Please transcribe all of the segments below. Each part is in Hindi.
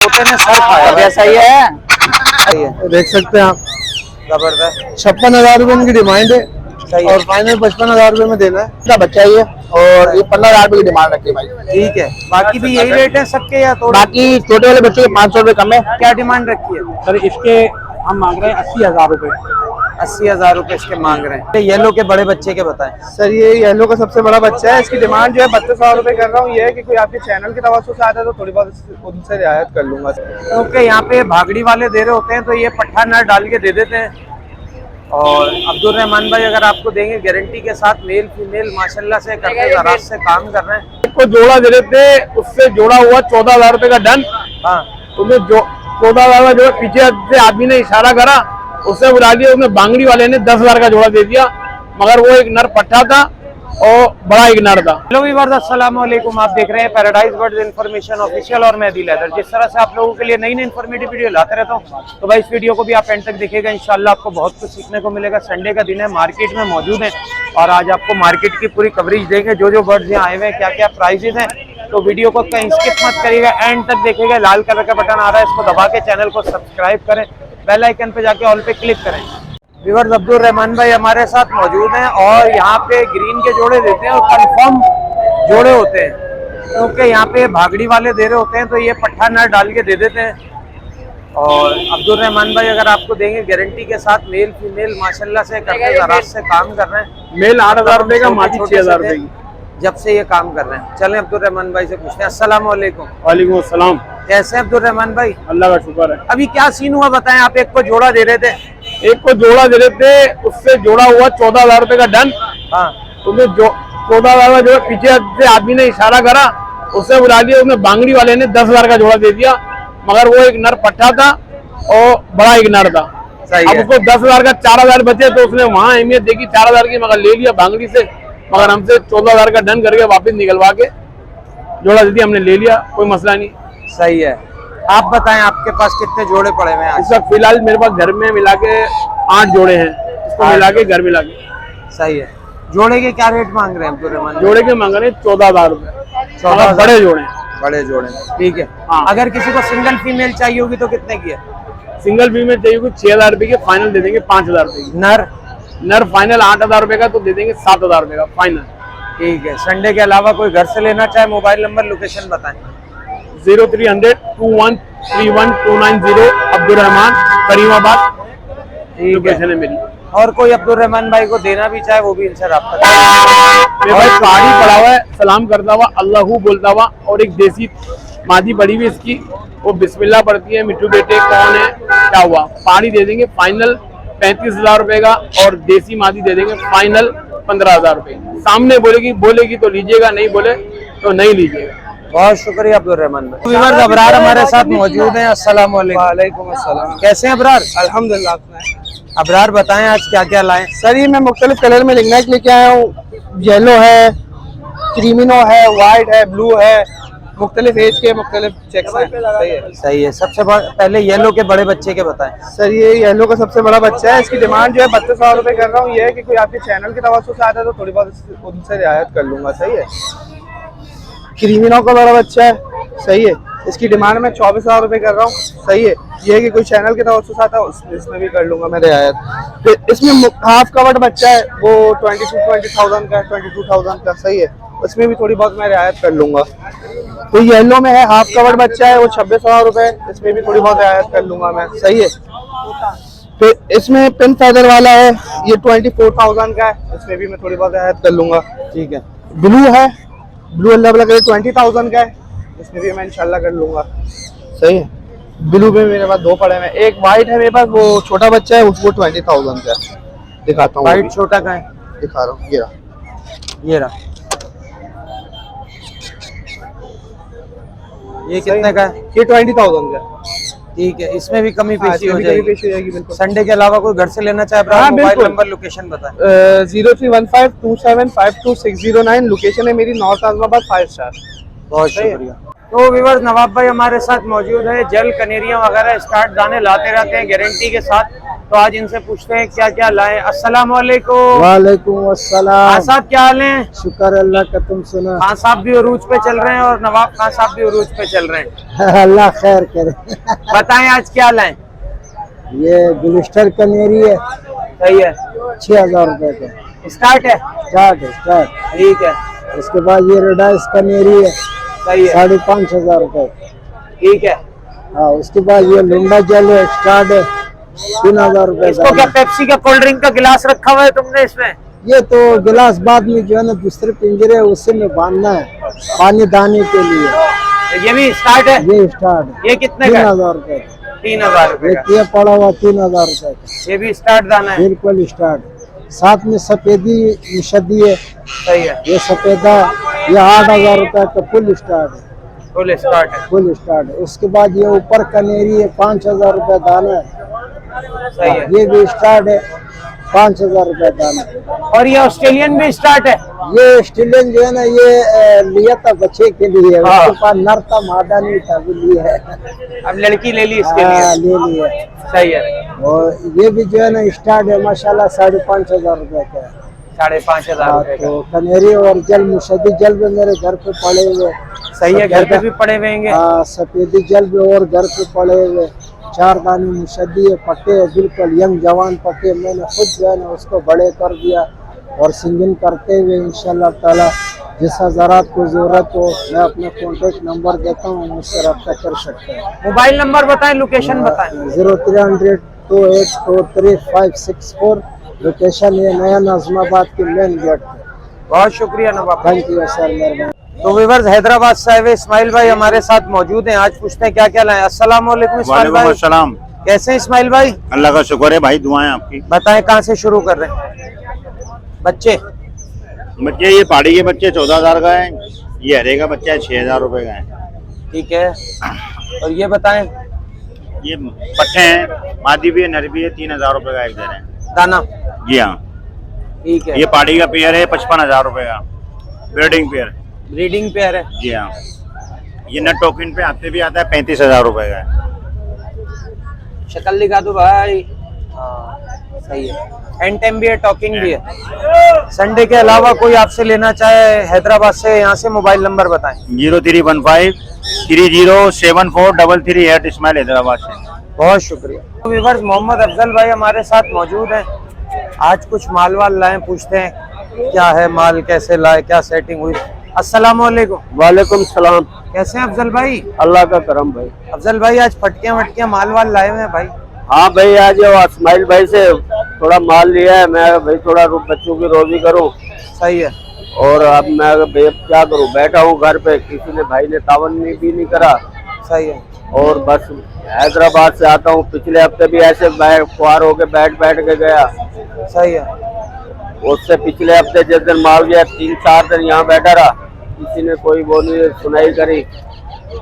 तोते ने सर खाया वैसा ही है। देख सकते हैं आप, जबरदस्त 56,000 रुपए इनकी डिमांड है सही और है। फाइनल 55,000 रुपए में देना है। का बच्चा ही है और ये 15,000 रुपए की डिमांड रखती है भाई। ठीक है, बाकी भी यही रेट है सबके या थोड़ा? बाकी छोटे वाले बच्चों के 500 रुपए कम है। क्या डिमांड रखी है? सर इसके हम मांग रहे हैं 80,000 रुपए। 80,000 रुपए इसके मांग रहे हैं। येलो के बड़े बच्चे के बताएं। सर ये येलो का सबसे बड़ा बच्चा है, इसकी डिमांड जो है 32,000 रुपए कर रहा हूँ। ये है कि कोई आपके चैनल की तवज्जो से आता है तो थोड़ी बहुत उनसे रियायत कर लूंगा। क्योंकि यहाँ पे भागड़ी वाले दे रहे होते हैं तो ये पट्ठा नर डाल के दे देते हैं। और अब्दुल रहमान भाई अगर आपको देंगे गारंटी के साथ, मेल फीमेल माशाल्लाह से करते दराज से काम कर रहे हैं। एक को जोड़ा दे रहे थे, उससे जोड़ा हुआ 14,000 रुपए का डन। हाँ उसने जो 14,000 का जो पीछे से आदमी ने इशारा करा, उससे बुला दिया। उसने बांगड़ी वाले ने 10,000 का जोड़ा दे दिया, मगर वो एक नर पट्ठा था और बड़ा एक नर था। हेलो व्यूअर्स, अस्सलाम वालेकुम। आप देख रहे हैं पैराडाइज बर्ड्स इन्फॉर्मेशन ऑफिशियल और मैं दिल हैदर। जिस तरह से आप लोगों के लिए नई नई इन्फॉर्मेटिव वीडियो लाते रहता हूँ, तो भाई इस वीडियो को भी आप एंड तक देखिएगा। इंशाल्लाह आपको बहुत कुछ सीखने को मिलेगा। संडे का दिन है, मार्केट में मौजूद है और आज आपको मार्केट की पूरी कवरेज देंगे। जो जो बर्ड्स यहाँ आए हुए हैं, क्या क्या प्राइजेज हैं, तो वीडियो को कहीं स्किप मत करिएगा, एंड तक देखिएगा। लाल कलर का बटन आ रहा है, इसको दबा के चैनल को सब्सक्राइब करें, बेल आइकन पे जाके ऑल पे क्लिक करें। व्यूअर्स, अब्दुल रहमान भाई हमारे साथ मौजूद हैं और यहाँ पे ग्रीन के जोड़े देते हैं और कंफर्म जोड़े होते हैं, क्योंकि यहाँ पे भागड़ी वाले दे रहे होते हैं तो ये पट्ठा नर डाल के दे देते हैं। और अब्दुल रहमान भाई अगर आपको देंगे गारंटी के साथ, मेल फीमेल माशाल्लाह से करते दराज से काम कर रहे हैं। मेल 8,000 रुपए का, मादी 6,000 रुपए की। जब से ये काम कर रहे हैं। चलें अब्दुल रहमान भाई से पूछते हैं। अस्सलाम वालेकुम। वालेकुम अस्सलाम। कैसे हैं अब्दुल रहमान भाई? अल्लाह का शुक्र है। अभी क्या सीन हुआ बताएं। आप एक को जोड़ा दे रहे थे? एक को जोड़ा दे रहे थे, उससे जोड़ा हुआ 14,000 रुपए का डन। हाँ उसने जो 14,000 का जो पीछे से आदमी ने इशारा करा, उससे बुला दिया। उसने बांगड़ी वाले ने 10,000 का जोड़ा दे दिया, मगर वो एक नर पट्ठा था और बड़ा एक नर था। अब उसको 10,000 का 4,000 बचे तो उसने वहाँ अहमियत देखी 4,000 की, मगर ले लिया बांगड़ी से, मगर हमसे 14,000 का डन करके वापस निकलवा के जोड़ा दे दिया। हमने ले लिया, कोई मसला नहीं। सही है। आप बताएं आपके पास कितने जोड़े पड़े हुए हैं आज? इस वक्त फिलहाल मेरे पास घर में मिला के 8 जोड़े हैं, इसको मिला के घर मिला के। सही है। जोड़े के क्या रेट मांग रहे हैं अब्दुल रहमान? जोड़े के मांग रहे 14,000 रुपए, बड़े जोड़े हैं। बड़े जोड़े, ठीक है। हाँ। अगर किसी को सिंगल फीमेल चाहिए होगी तो कितने की है? सिंगल फीमेल चाहिए कुछ 6,000 रुपए के, फाइनल दे देंगे 5,000 रुपए की। नर फाइनल 8,000 रुपए का तो दे देंगे 7,000 रुपए का फाइनल। ठीक है। संडे के अलावा कोई घर से लेना चाहे, मोबाइल नंबर लोकेशन बताएं। 0300 2131 अब्दुल रहमान, करीमाबाद लोकेशन है मेरी। और कोई अब्दुल रहमान भाई को देना भी चाहे वो भी इनसे रब्ता मेरे पास पहाड़ी पड़ा हुआ है, सलाम करता हुआ, अल्लाहू बोलता हुआ, और एक देसी मादी पड़ी हुई इसकी, वो बिस्मिल्लाह पढ़ती है। मिट्टू बेटे कौन है, क्या हुआ, पहाड़ी दे देंगे फाइनल 35,000 रुपए का, और देसी मादी दे देंगे फाइनल 15,000 रुपए। सामने बोलेगी तो लीजिएगा, नहीं बोले तो नहीं लीजिएगा। बहुत शुक्रिया अब्दुल रहमान भाई। व्यूअर्स, अबरार हमारे साथ मौजूद हैं। अस्सलाम वालेकुम। वालेकुम अस्सलाम। कैसे हैं अबरार? अल्हम्दुलिल्लाह। अबरार बताएं आज क्या क्या लाए? सर ये मैं मुख्तलिफ कलर में लिग्नाइट लेके आया हूँ। येलो है, क्रीमिनो है, व्हाइट है, ब्लू है, मुख्तलिफ एज के मुख्तलिफ चेक्स हैं। सही है। सही है। सबसे पहले येलो के बड़े बच्चे के बताएं। सर ये येलो का सबसे बड़ा बच्चा है, इसकी डिमांड जो है 32,000 रुपए कर रहा हूँ। ये है कि कोई आपके चैनल की तवज्जो से आता है तो थोड़ी बहुत उनसे रियायत कर लूंगा। सही है। क्रीमिनो का बड़ा बच्चा है, सही है, इसकी डिमांड में 24,000 रुपए कर रहा हूँ। सही है। ये है कि कोई चैनल की तवज्जो से आता है इसमें भी कर लूंगा मैं रियायत। फिर इसमें हाफ कवर्ड बच्चा है, वो 20,000 का, 22,000 का। सही है, उसमें भी थोड़ी बहुत मैं रियायत कर लूंगा। तो येलो में है, हाफ कवर्ड बच्चा है, वो 26,000 रुपए, इसमें भी थोड़ी बहुत रियायत कर लूंगा मैं। सही है। फिर इसमें पिन फेदर वाला है, ये 24,000 का है, इसमें भी मैं थोड़ी बहुत रियायत कर लूंगा। ठीक है। ब्लू है, ब्लू अल्लाह वाला 20,000 का है, इसमें भी मैं इंशाल्लाह कर लूंगा। सही है। ब्लू में मेरे पास 2 पड़े हैं। एक वाइट है मेरे पास, वो छोटा बच्चा है, उसको 20,000 का है। दिखाता हूँ। वाइट छोटा का है, दिखा रहा हूँ। ये रहा। ये कितने का है? ये 20,000 का है। ठीक है। इसमें भी कमी पेशी हो जाएगी। बिल्कुल। संडे के अलावा कोई घर से लेना चाहे, हाँ, मोबाइल बिल्कुल। नंबर लोकेशन बताएं। 03152752 लोकेशन है मेरी, नॉर्थ आजमाबाद 5 स्टार। बहुत शुक्रिया। तो व्यूअर्स, नवाब भाई हमारे साथ मौजूद है। जल कनेरियां वगैरह स्टार्ट दाने लाते रहते हैं गारंटी के साथ। तो आज इनसे पूछते हैं क्या क्या लाए। अस्सलाम वालेकुम। वालेकुम अस्सलाम। खान साहब क्या हाल है? शुक्र अल्लाह का, तुम सुना। खान साहब भी उरूज पे चल रहे हैं और नवाब खान साहब भी उरूज पे चल रहे हैं। अल्लाह खैर करे। बताएं आज क्या लाए? ये गुलिस्टर कनेरी है, सही है, 6000 रुपए का स्टार्ट है। स्टार्ट। ठीक है, उसके बाद ये रेडाइस कनेरी है, सही है, 5500 रुपए। ठीक है। हाँ, उसके बाद ये लुंडा जेल है, स्टार्ट है 3000 रुपए इसको क्या पेप्सी का कोल्ड ड्रिंक का गिलास रखा हुआ है तुमने इसमें? ये तो गिलास बाद में जो है ना दूसरे पिंजरे है, उसी में बांधना है पानी दाने के लिए। ये भी स्टार्ट है। ये स्टार्ट ये कितने का? 3000 रुपए का। 3000 रुपए का। ये पड़ा हुआ 3000 रुपए का, ये भी स्टार्ट दाना है। बिल्कुल स्टार्ट। साथ में सफेदी निषदी है, सही है, ये सफेदा, ये 8000 रुपए का फुल स्टार्ट है। फुल स्टार्ट है। फुल स्टार्ट है। उसके बाद ये ऊपर कनेरी है, 5000 रुपए दाना है, सही है। ये भी स्टार्ट है, 5000 रुपए दाना। और ये ऑस्ट्रेलियन भी स्टार्ट है। ये ऑस्ट्रेलियन जो है ना, ये लिया था बच्चे के लिए, हाँ। उसके पास नर था, मादा नहीं था, वो लिया है। अब लड़की ले ली इसके हाँ, लिए। ले लिया। सही है। और ये भी जो है ना स्टार्ट है माशाल्लाह 5500 रुपए का है। 5500 हाँ, रुपए का। तो कनेरी और जल मुशद्दी जल भी मेरे घर पे पड़े हुए। सही है, घर पे भी पड़े हुए हैं। हाँ, सफेदी जल भी और घर पे पड़े हुए। 4 दाने मुशद्दी है, पके है, बिल्कुल यंग जवान पके। मैंने खुद जो है ना उसको बड़े कर दिया और सिंगिंग करते हुए इंशाल्लाह ताला जिस हज़रात को जरूरत हो, मैं अपना कॉन्टेक्ट नंबर देता हूँ, मुझसे रब्ता कर सकते हैं। मोबाइल नंबर बताएं, लोकेशन बताएं। 0300 28236564। लोकेशन ये नया नाज़िमाबाद के मेन गेट पे। बहुत शुक्रिया नवाब। थैंक यू सर, मेहरबानी। तो व्यूअर्स, हैदराबाद से आए हुए इस्माइल भाई हमारे साथ मौजूद हैं। आज पूछते हैं क्या क्या लाए। अस्सलाम वालेकुम इस्माइल भाई। वालेकुम, कैसे हैं इस्माइल भाई? अल्लाह का शुक्र है भाई, दुआएं आपकी। बताएं कहाँ से शुरू कर रहे हैं? बच्चे बच्चे ये पहाड़ी के बच्चे 14000 का है, ये हरे का बच्चा है 6000 रुपए का है। ठीक है। और ये बताएं ये पट्टे हैं, मादी भी है नर भी है, 3000 रुपए का एक दे रहे हैं। दाना। जी हाँ, ठीक है। ये पहाड़ी का पेयर है 55,000 रुपए का, ब्रीडिंग पेयर। ब्रीडिंग पेयर है। जी हाँ, ये नट टोकन पे आते भी आता है 35,000 रुपए का है। शक्ल दिखा दो भाई। हाँ, सही है। एंड टाइम भी है, टॉकिंग भी है। संडे के अलावा कोई आपसे लेना चाहे हैदराबाद से, यहाँ से मोबाइल नंबर बताएं। 0315 307433 इस्माइल हैदराबाद से। बहुत शुक्रिया। तो व्यूअर्स, मोहम्मद अफजल भाई हमारे साथ मौजूद हैं। आज कुछ माल वाल लाए, पूछते हैं क्या है माल, कैसे लाए, क्या सेटिंग हुई। अस्सलाम वालेकुम। वालेकुम सलाम। कैसे हैं अफजल भाई? अल्लाह का करम भाई। अफजल भाई आज फटकियां वटकियां माल वाल लाए हुए हैं भाई। हाँ भाई, आज इस्माइल भाई से थोड़ा माल लिया है, मैं भाई थोड़ा बच्चों की रोजी करूँ। सही है। और अब मैं भाई क्या करूँ, बैठा हूँ घर पे, किसी ने भाई ने तावन भी नहीं करा। सही है। और बस हैदराबाद से आता हूँ, पिछले हफ्ते भी ऐसे ख्वार होके बैठ के गया। सही है। उससे पिछले हफ्ते जिस दिन माल गया 3-4 दिन यहाँ बैठा रहा, किसी ने कोई वो नहीं सुनाई करी।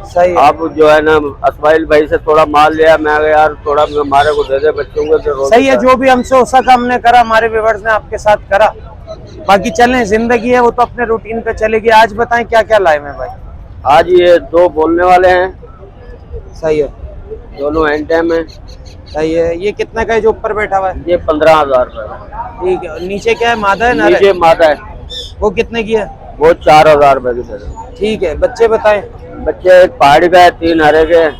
सही है। अब जो है ना इस्माइल भाई से थोड़ा माल लिया, मैं यार थोड़ा हमारे को दे दे बच्चों को। सही है, जो भी हमसे हो सका हमने करा, हमारे व्यूअर्स ने आपके साथ करा। बाकी चलें, जिंदगी है वो तो अपने रूटीन पे चलेगी। आज बताएं क्या क्या लाए हैं भाई। आज ये 2 बोलने वाले हैं। सही है। दोनों एंड टाइम है। सही है। ये कितने का है जो ऊपर बैठा हुआ है? ये 15,000 रुपए। ठीक है। और नीचे क्या है, मादा है नर नीचे है? मादा है, वो कितने की है? वो 4000 रुपए की दे दो। ठीक है। बच्चे बताएं। बच्चे एक पहाड़ी का है, 3 हरे के।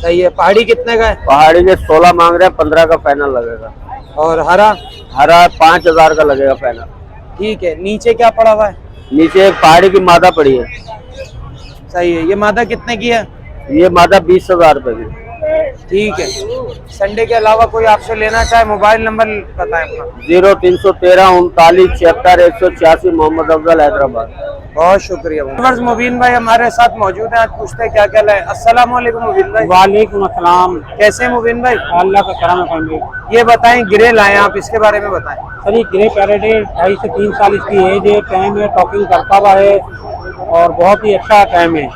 सही है। पहाड़ी कितने का है? पहाड़ी के 16 मांग रहे हैं, 15 का फाइनल लगेगा। और हरा? हरा 5000 का लगेगा फाइनल। ठीक है। नीचे क्या पड़ा हुआ है? नीचे एक पहाड़ी की मादा पड़ी है। सही है। ये मादा कितने की है? ये मादा 20,000 रुपए की। ठीक है। संडे के अलावा कोई आपसे लेना चाहे, मोबाइल नंबर बताएं अपना। 0313 39 76 186, मोहम्मद अफजल हैदराबाद। बहुत शुक्रिया। मुबीन भाई हमारे साथ मौजूद हैं। आज पूछते हैं क्या क्या लाए। अस्सलाम वालेकुम मुबीन भाई। वालेकुम अस्सलाम। कैसे हैं मुबीन भाई? अल्लाह का करम है। ये बताएं, गिरे लाए आप, इसके बारे में बताएं। सर ये ग्रे पैरेट है, 2.5 से 3 साल इसकी एज है, टाइम है, टॉकिंग करता हुआ है और बहुत ही अच्छा टाइम है।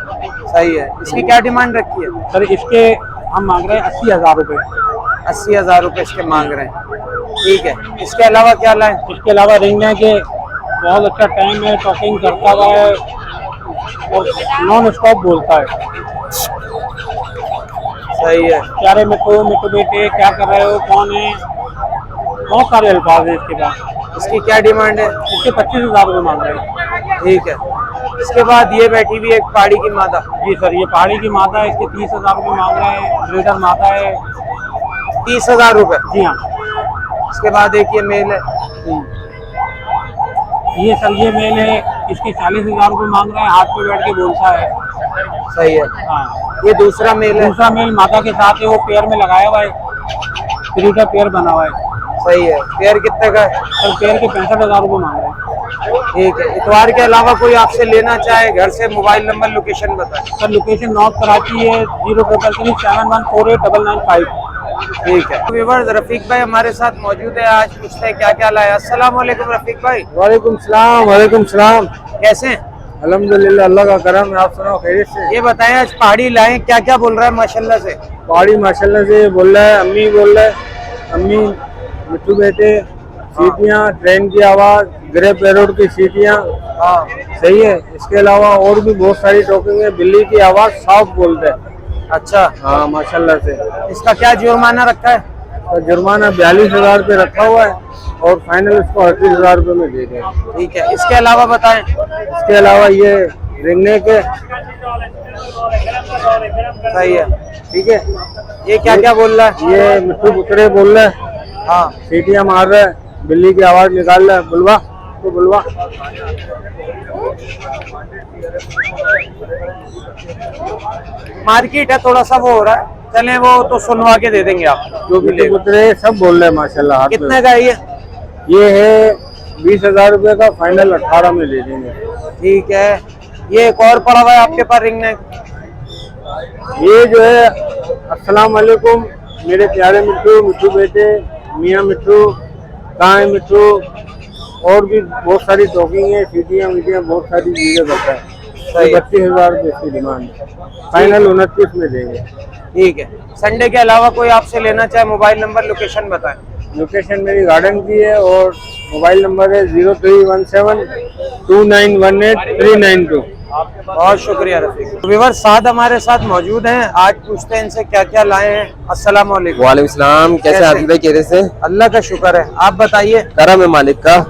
सही है। इसकी क्या डिमांड रखी है? सर इसके हम मांग रहे हैं 80,000 रुपये। 80,000 रुपए इसके मांग रहे हैं। ठीक है। इसके अलावा क्या लाएं? इसके अलावा रिंग है कि बहुत अच्छा टाइम है, टॉकिंग करता हुआ है और नॉन स्टॉप बोलता है। सही है। प्यारे मिट्टू, मिट्टू बेटे, क्या कर रहे हो, कौन है, बहुत सारे अल्फाज है इसके पास। इसकी क्या डिमांड है? इसके 25,000 रुपये मांग रहे हैं। ठीक है। इसके बाद ये बैठी हुई एक पहाड़ी की मादा। जी सर, ये पहाड़ी की माता है, इसके 30,000 रुपये मांग रहे हैं। ब्रीडर माता है। 30,000 रुपये। जी हाँ। इसके बाद एक ये मेल है। ये सर ये मेल है, इसके 40,000 रुपये मांग रहे हैं, हाथ पे बैठ के बोलता है। सही है। हाँ। ये दूसरा मेल है। दूसरा मेल माता के साथ है, वो पैर में लगाया हुआ है, 3 का पैर बना हुआ है। सही है। पेयर कितने का है? सर पैर के 65,000 रुपये मांग रहे हैं। ठीक है। इतवार के अलावा कोई आपसे लेना चाहे घर से, मोबाइल नंबर लोकेशन बताएं। सर लोकेशन नॉर्थ कराची है, 03371489995। ठीक है। व्यूअर्स, रफीक भाई हमारे साथ मौजूद है। आज पूछते हैं क्या क्या लाया। अस्सलाम वालेकुम रफीक भाई। वालेकुम सलाम। वालेकुम सलाम। कैसे हैं? अल्हम्दुलिल्लाह, अल्लाह का करम है। आप सुनाओ, खैरियत से? ये बताएं, आज पहाड़ी लाए, क्या क्या बोल रहा है माशाल्लाह से? पहाड़ी माशाल्लाह से बोल रहा है, अम्मी बोल रहा है, अम्मी, मिट्टू बेटे, सीटियाँ, ट्रेन की आवाज़, ग्रे पैरोट की सीटियाँ। हाँ। सही है। इसके अलावा और भी बहुत सारी टॉकिंग है। बिल्ली की आवाज़ साफ बोलते हैं। अच्छा। हाँ माशाल्लाह से। इसका क्या जुर्माना रखा है? तो जुर्माना 42,000 रुपये रखा हुआ है और फाइनल इसको 38,000 रुपये में दे दें। ठीक है। इसके अलावा बताएं। इसके अलावा ये रिंगने के। सही है। ठीक है। ये क्या क्या बोल रहा है? ये मिट्टू पुतरे बोल रहा है, हाँ। सीटियाँ मार रहा है, बिल्ली की आवाज़ निकाल रहा है। बुलवा तो बुलवा। मार्केट है, थोड़ा सा वो हो रहा है, चलें वो तो सुनवा के दे देंगे आप जो भी मिट्टू ले। पुतरे सब बोल रहे हैं माशाल्लाह। हाथ में। कितने का है ये? ये है 20,000 रुपये का, फाइनल 18 में दे देंगे। ठीक है। ये एक और पड़ा हुआ है आपके पास रिंग नेक। ये जो है, अस्सलाम वालेकुम मेरे प्यारे मिट्टू, मिट्टू बेटे, मियाँ मिट्टू, कहाँ है मिट्टू, और भी बहुत सारी टॉकिंग है, सीटियाँ वीटियाँ, बहुत सारी चीज़ें करता है। 32,000 रुपये इसकी डिमांड, फाइनल 29 में देंगे। ठीक है। संडे के अलावा कोई आपसे लेना चाहे, मोबाइल नंबर लोकेशन बताएं। लोकेशन मेरी गार्डन की है और मोबाइल नंबर है 03172918 बहुत शुक्रिया रफीक। व्यूअर्स, साथ हमारे साथ मौजूद हैं। आज पूछते हैं इनसे क्या क्या लाए हैं। अस्सलाम वालेकुम। वालेकुम सलाम। कैसे आदिल भाई? कह से अल्लाह का शुक्र है, आप बताइए। करम है मालिक का,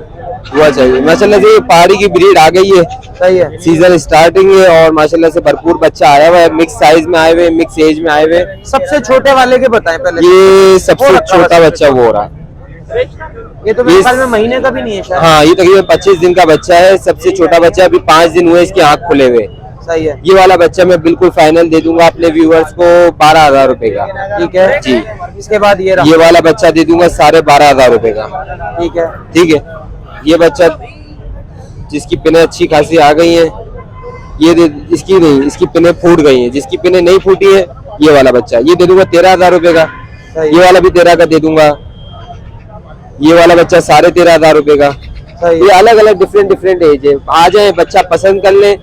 हुआ चाहिए। माशाल्लाह से पहाड़ी की ब्रीड आ गई है। सही है। सीजन स्टार्टिंग है और माशाल्लाह से भरपूर बच्चा आया हुआ है। मिक्स साइज में आए हुए, मिक्स एज में आए हुए। सबसे छोटे वाले के बताएं पहले। ये सबसे छोटा बच्चा वो हो रहा है। ये तो मेरे ख्याल में महीने का भी नहीं है शायद। हाँ, ये तकरीबन 25 दिन का बच्चा है। सबसे छोटा बच्चा, अभी 5 दिन हुए इसके आँख खुले हुए। सही है। ये वाला बच्चा मैं बिल्कुल फाइनल दे दूंगा अपने व्यूअर्स को 12,000 रुपए का। ठीक है जी। इसके बाद ये रहा। ये वाला बच्चा दे दूंगा 12,500 रुपए का। ठीक है। ठीक है। ये बच्चा जिसकी पिने अच्छी खासी आ गई है, ये इसकी नहीं, इसकी पिने फूट गई हैं। जिसकी पिने नहीं फूटी है, ये वाला बच्चा ये दे दूंगा 13,000 रुपए का। ये वाला भी 13 का दे दूंगा। ये वाला बच्चा 13,500 रुपए का। ये अलग अलग डिफरेंट एज है। आ जाए, बच्चा पसंद कर ले।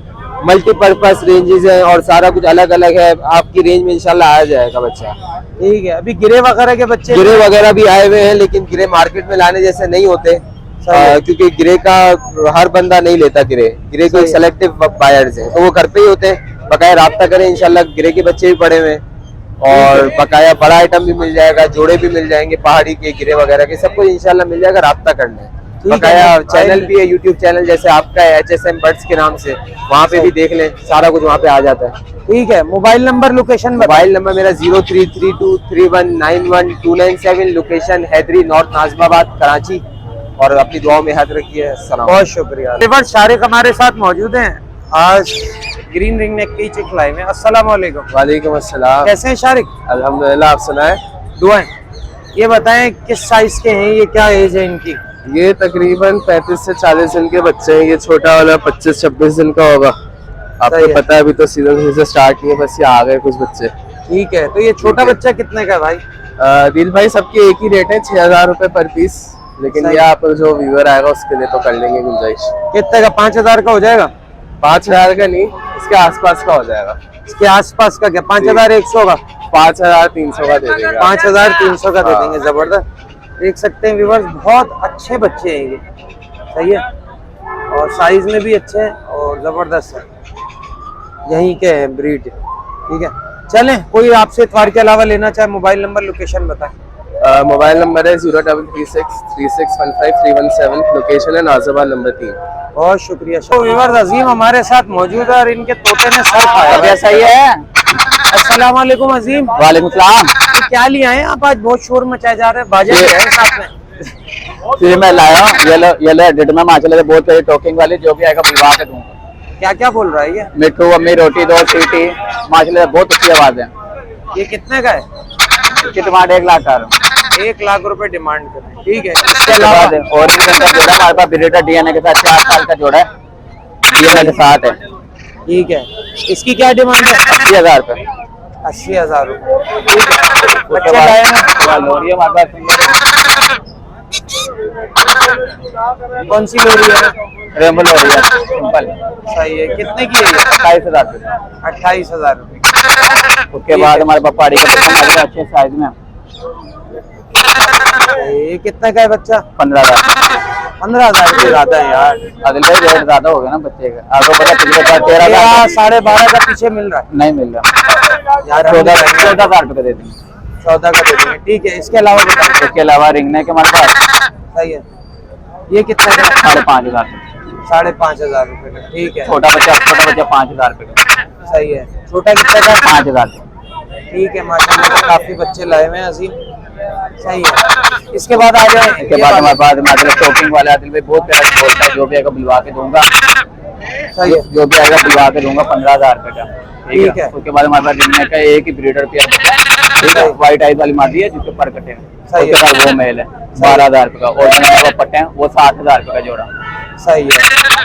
मल्टीपर्पज रेंजेस है और सारा कुछ अलग अलग है। आपकी रेंज में इंशाल्लाह आ जाएगा बच्चा। ठीक है। अभी गिरे वगैरह के बच्चे, गिरे वगैरह भी आए हुए हैं, लेकिन गिरे मार्केट में लाने जैसे नहीं होते, क्योंकि गिरे का हर बंदा नहीं लेता। गिरे को सेलेक्टिव बायर्स हैं, तो वो घर पे ही होते हैं। बकाया राब्ता करें, इंशाल्लाह गिरे के बच्चे भी पड़े हुए हैं और बकाया बड़ा आइटम भी मिल जाएगा, जोड़े भी मिल जाएंगे पहाड़ी के, गिरे वगैरह के, सब कुछ इंशाल्लाह मिल जाएगा। राब्ता करना है। बकाया चैनल भी है, यूट्यूब चैनल जैसे आपका है HSM बर्ड्स के नाम से, वहाँ पे भी देख लें, सारा कुछ वहाँ पे आ जाता है। ठीक है। Mobile number location, mobile number मेरा 033231912997। लोकेशन हैदरी, नॉर्थ नाजमाबाद, कराची। और अपनी दुआओं में याद रखिए। बहुत शुक्रिया। शारिक हमारे साथ मौजूद हैं। आज ग्रीन रिंग नेक की चिक लाए हैं। अस्सलाम वालेकुम। वालेकुम अस्सलाम। कैसे हैं शारिक? अल्हम्दुलिल्लाह, आप सुनाए? दुआएं। ये बताएं किस साइज के हैं, ये क्या एज है इनकी? ये तकरीबन 35 से 40 दिन के बच्चे हैं। ये छोटा वाला 25-26 दिन का होगा। आपको पता है अभी तो सीजन से स्टार्ट नहीं है, बस ये आ गए कुछ बच्चे। ठीक है। तो ये छोटा बच्चा कितने का है भाई? दिल भाई, सबके एक ही रेट है, 6,000 रुपए पर पीस। लेकिन ये आप जो व्यूअर आएगा उसके लिए तो कर लेंगे गुंजाइश। कितने का? 5,000 का हो जाएगा? 5,000 का नहीं, इसके आसपास का हो जाएगा। इसके आसपास का क्या? 5,100 का? 5,300 का दे देंगे। 5,300 का दे देंगे। जबरदस्त। देख सकते हैं व्यूअर्स, बहुत अच्छे बच्चे हैं ये। सही है। और साइज में भी अच्छे हैं और जबरदस्त है। यहीं के हैं ब्रीड। ठीक है। चलें, कोई आपसे इतवार के अलावा लेना चाहे मोबाइल नंबर लोकेशन बताएं। मोबाइल नंबर है 0336365317, लोकेशन है नाजिबाबाद नंबर 3। बहुत शुक्रिया। तो व्यूअर्स, अजीम हमारे साथ मौजूद है और इनके तोते ने सर खाया। कैसा ही है? अस्सलाम वालेकुम अजीम। वालेकुम सलाम। तो क्या लिए आए आप? आज बहुत शोर मचाए जा रहे हैं, बाजा भी है साथ में। फिर मैं लाया हूँ येलो एडिट में माशाल्लाह से बहुत सारी टॉकिंग वाली, जो भी आएगा बुलवा के दूंगा। क्या क्या बोल रहा है ये? मिट्टू अम्मी रोटी दो सीटी, माशाल्लाह से बहुत अच्छी आवाज है। ये कितने का है? इसकी डिमांड 1 लाख कर। 1 लाख रुपए डिमांड कर रहे हैं। ठीक है। इसके अलावा और भी इनका जोड़ा हमारे पास ब्रीडर डीएनए के साथ 4 साल का जोड़ा है, डीएनए के साथ है। ठीक है। इसकी क्या डिमांड है? 80,000 रुपए। 80,000 रुपए। उसके बच्चे बाद लाए हैं? लोरी हमारे पास कौन सी लोरी है? रेमबो लोरी है, सिंपल। सही है। कितने की है ये? 28,000 रुपए। 28,000 रुपए। उसके बाद हमारे पास पहाड़ी का बच्चा हमारे पास अच्छे साइज में ये कितने का है बच्चा? 15,000। 15,000 से ज्यादा है यार। अगले रेट ज्यादा हो गया ना बच्चे का। आपको पता पिछले साल 13,000 12.5 का पीछे मिल रहा है नहीं मिल रहा। यार। 14,000 रुपए दे देंगे। 14 का दे देंगे। ठीक है। इसके अलावा बताइए। इसके अलावा रिंगने के हमारे पास सही है। ये कितने का? 5,500। 5,500 रुपए का। ठीक है। छोटा बच्चा 5,000 रुपए का। सही है। छोटा कितने का? 5,000। ठीक है। माशाल्लाह काफी बच्चे लाए हुए हैं अजीम। सही है। इसके बाद आ जाए। इसके बाद हमारे पास शॉपिंग वाला आदिल भाई बहुत प्यारा बोलता है, जो भी आएगा बुलवा के दूंगा। सही है। जो भी आएगा बुलवा के दूंगा 15,000 रुपए का। ठीक है। उसके बाद हमारे पास रिंगने का एक ही ब्रीडर पे ठीक है, व्हाइट आइज वाली मादी है जिसके पर कटे हैं। सही है। उसके बाद वो मेल है 12,000 रुपए का, और जो पट्टे हैं वो 60,000 रुपए का जोड़ा। सही है।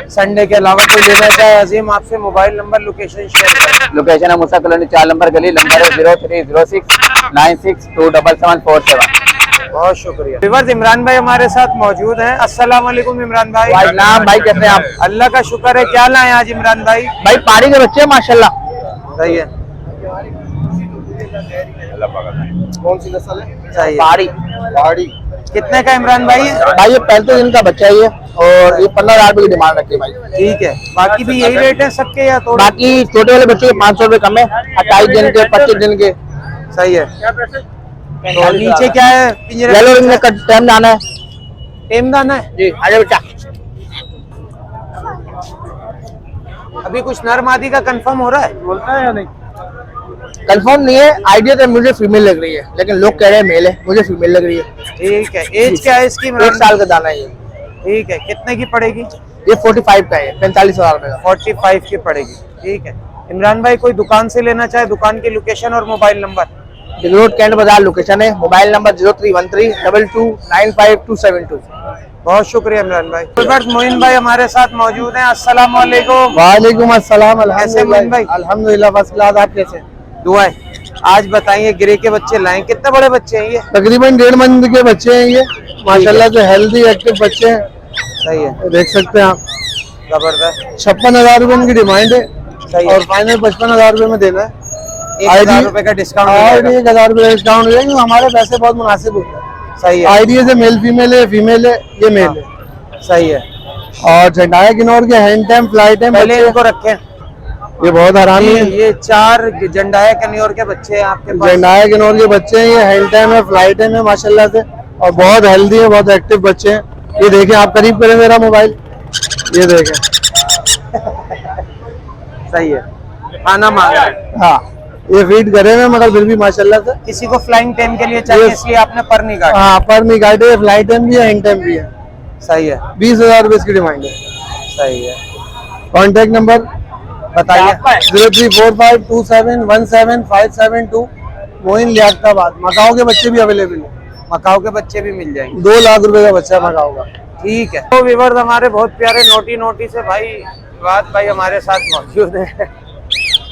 संडे के अलावा कोई लेना चाहे अजीम आपसे मोबाइल नंबर लोकेशन शेयर करें। लोकेशन है मूसा कॉलोनी 4 नंबर गली, नंबर है 0306962747। बहुत शुक्रिया। व्यूअर्स, इमरान भाई हमारे साथ मौजूद हैं। अस्सलाम वालेकुम इमरान भाई। नाम भाई कैसे हैं आप? अल्लाह का शुक्र है। क्या लाए आज इमरान भाई? भाई पारी के बच्चे माशाल्लाह। सही है। कौन सी नस्ल है? सही है। पारी पहाड़ी। कितने का इमरान भाई? भाई ये 35 दिन का बच्चा है ये, और ये 15,000 रुपए की डिमांड रखती है भाई। ठीक है। बाकी भी यही रेट है सबके या थोड़ा? बाकी छोटे वाले बच्चे के 500 रुपए कम है, 28 दिन के 25 दिन के। सही है। तो नीचे क्या है? येलो रिंग में टाइम दाना है। टेम दाना है जी। आजा बेटा। अभी कुछ नर मादी का कंफर्म हो रहा है? बोलता है या नहीं? कंफर्म नहीं है, आइडिया तो मुझे फीमेल लग रही है, लेकिन लोग कह रहे हैं मेल है, मुझे फीमेल लग रही है। ठीक है। एज क्या है इसकी? 1 साल का दाना है ये। ठीक है। कितने की पड़ेगी? ये 45 का है, 45,000 रुपए का। 45 की पड़ेगी। ठीक है। इमरान भाई कोई दुकान से लेना चाहे, दुकान की लोकेशन और मोबाइल नंबर? रोड कैंट बाजार लोकेशन है, मोबाइल नंबर 031322952272। बहुत शुक्रिया इमरान भाई। मोइन भाई हमारे साथ मौजूद हैं। अस्सलाम वालेकुम। वालेकुम अस्सलाम। कैसे मोइन भाई? अल्हम्दुलिल्लाह फर्स्ट क्लास। आप कैसे? दुआएं। आज बताइए, ग्रे के बच्चे लाए, कितने बड़े बच्चे हैं ये? तकरीबन 1.5 मंथ के बच्चे हैं ये, माशाल्लाह से हेल्दी एक्टिव बच्चे हैं। सही है। देख सकते हैं आप। जबरदस्त। 56,000 रुपए उनकी डिमांड है, सही है। और फाइनल 55,000 रुपए में देना है। 1,000 रुपए का डिस्काउंट और मिलेगा। 1,000 रुपए डिस्काउंट देंगे। हमारे पैसे बहुत मुनासिब होते हैं। सही है। आईडिया से मेल फीमेल है, फीमेल है, ये मेल है। सही है। और झंडाया किन्नौर के हैंड टाइम फ्लाइट टाइम पहले इनको रखें। ये बहुत हरामी है। ये 4 जंडाया कन्योर के बच्चे हैं आपके पास? झंडाया किन्नौर के बच्चे हैं, ये हैंड टाइम है, फ्लाइट टाइम है माशाल्लाह से, और बहुत हेल्दी है, बहुत एक्टिव बच्चे हैं। ये देखें, आप करीब करें मेरा मोबाइल, ये देखें। सही है। खाना मांगा है। हाँ, ये फीड करे हुए मगर फिर भी माशाल्लाह से। किसी को फ्लाइंग टाइम के लिए चाहिए, इसलिए आपने पर नहीं काटा। हाँ, पर नहीं काटे, फ्लाइट टाइम भी है, हैंड टाइम भी है। सही है। 20,000 रुपए इसकी डिमांड है। सही है। कॉन्टेक्ट नंबर बताइए। 0345271757 मोइन लियाकताबाद। मकाओ के बच्चे भी अवेलेबल है, मकाओ के बच्चे भी मिल जाएंगे। 2 लाख रुपए का बच्चा मकाओ का। ठीक है। तो व्यूअर्स, हमारे बहुत प्यारे नोटी से भाई विवाद भाई हमारे साथ मौजूद है।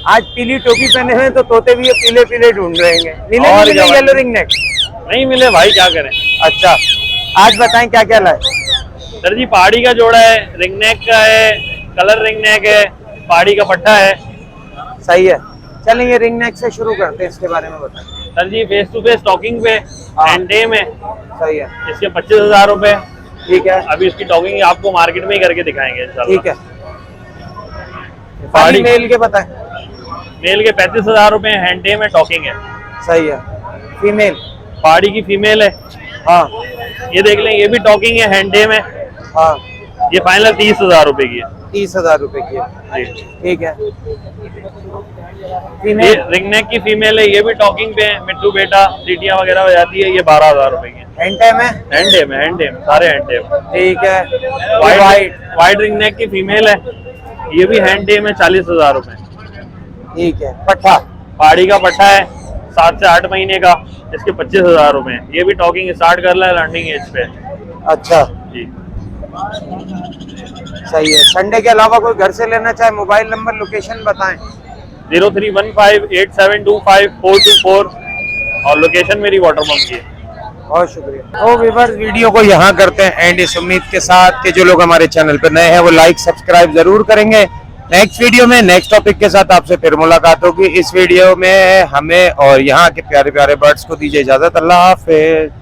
आज पीली टोपी पहने हुए, तो तोते भी ये पीले पीले ढूंढ रहे हैं। नीले और नीले क्या येलो रिंग नेक नहीं मिले भाई, क्या करें। अच्छा, आज बताएं क्या क्या लाए? सर जी पहाड़ी का जोड़ा है, रिंग नेक का है, कलर रिंग नेक है, पहाड़ी का पट्टा है। सही है। चलें, ये रिंग नेक से शुरू करते हैं, इसके बारे में बताएं। Sir ji face to face talking पे हैंड टाइम है, सही है। इसके 25,000 रुपए। ठीक है। अभी इसकी टॉकिंग आपको मार्केट में ही करके दिखाएंगे इंशाल्लाह। ठीक है। पहाड़ी मेल के बताएं। मेल के 35,000 रुपए, हैंडे में टॉकिंग है। सही है। फीमेल? पहाड़ी की फीमेल है। हाँ ये देख लें, ये भी टॉकिंग है हैंडे में। हाँ, ये फाइनल 30,000 रुपए की है। 30,000 रुपए की है। जी। ठीक है। ये फीमेल? रिंगनेक की फीमेल है, ये भी टॉकिंग पे है। मिट्टू बेटा सीटियां वगैरह हो जाती है। ये 12,000 रुपए की है। हैंडे में? हैंडे में सारे हैंडे में। ठीक है। वाइट रिंगनेक की फीमेल है, ये भी हैंडे में 40,000 रुपए। ठीक है। पट्ठा? पहाड़ी का पट्टा है 7 से 8 महीने का, इसके 25,000 रुपए हैं। ये भी टॉकिंग स्टार्ट कर रहा है, रनिंग एज पे। अच्छा, जी। सही है। संडे के अलावा कोई घर से लेना चाहे, मोबाइल नंबर लोकेशन बताएं। 03158725 और लोकेशन मेरी वाटर पंप की है। बहुत शुक्रिया। तो व्यूअर्स, वीडियो को यहाँ करते हैं एंड इस उम्मीद के साथ कि जो लोग हमारे चैनल पर नए हैं वो लाइक सब्सक्राइब जरूर करेंगे। नेक्स्ट वीडियो में नेक्स्ट टॉपिक के साथ आपसे फिर मुलाकात होगी। इस वीडियो में हमें और यहाँ के प्यारे प्यारे बर्ड्स को दीजिए इजाजत। अल्लाह हाफिज।